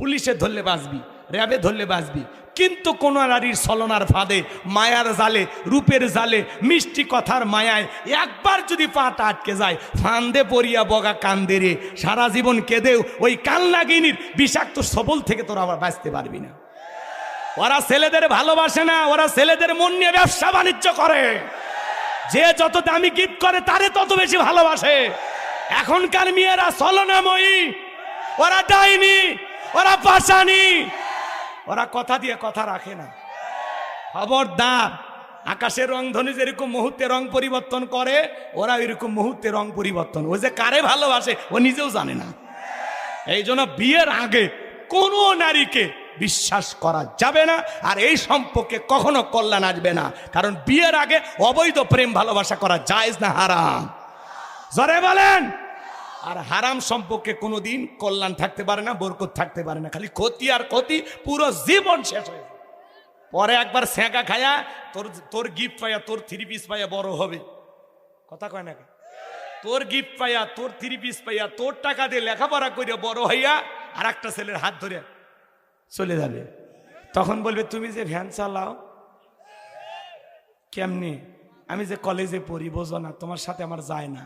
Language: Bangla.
পুলিশে ধরলে বাঁচবি, র্যাবে ধরলে বাঁচবি, কিন্তু কোন নারীর ছলনার ফাঁদে, মায়ার জালে, রূপের জালে, মিষ্টি কথার মায়ায় একবার যদি পাটা আটকে যায়, ফান্দে পড়িয়া বগা কান্দে রে, সারা জীবন কেঁদেও ওই কান্নাগিনীর বিষাক্ত সবল থেকে তোরা আবার বাঁচতে পারবি না। ওরা ছেলেদের ভালোবাসে না, ওরা ছেলেদের মন নিয়ে ব্যবসা বাণিজ্য করে। যে যত দামি গিফট করে তারে তত বেশি ভালোবাসে। এখনকার মেয়েরা ছলনাময়ী, ওরা ডাইনি, ওরা পাশানি, ওরা কথা দিয়ে কথা রাখে না। খবরদার, আকাশের রং ধনু যেরকম মুহূর্তে রং পরিবর্তন করে, ওরা এরকম মুহূর্তে রং পরিবর্তন। ও যে কারে ভালোবাসে ও নিজেও জানে না। এই জন্য বিয়ের আগে কোনো নারীকে বিশ্বাস করা যাবে না, আর এই সম্পর্কে কখনো কল্যাণ আসবে না। কারণ বিয়ের আগে অবৈধ প্রেম ভালোবাসা করা জায়েজ না, হারাম। জোরে বলেন। আর হারাম সম্পর্কে কোনোদিন কল্যাণ থাকতে পারে না, বরকত থাকতে পারে না, খালি ক্ষতি আর ক্ষতি, পুরো জীবন শেষ হয়ে যায়। পরে একবার স্যাঁকা খায়া তোর গিফট পাইয়া, তোর 3 পিস পাইয়া বড় হবে, কথা কয় না? তোর গিফট পাইয়া, তোর 3 পিস পাইয়া, তোর টাকা দিয়ে লেখাপড়া করে বড় হইয়া আর একটা ছেলের হাত ধরে চলে যাবে। তখন বলবে তুমি যে ভ্যান চালাও কেমনি, আমি যে কলেজে পড়ি বোঝো না, তোমার সাথে আমার যায় না।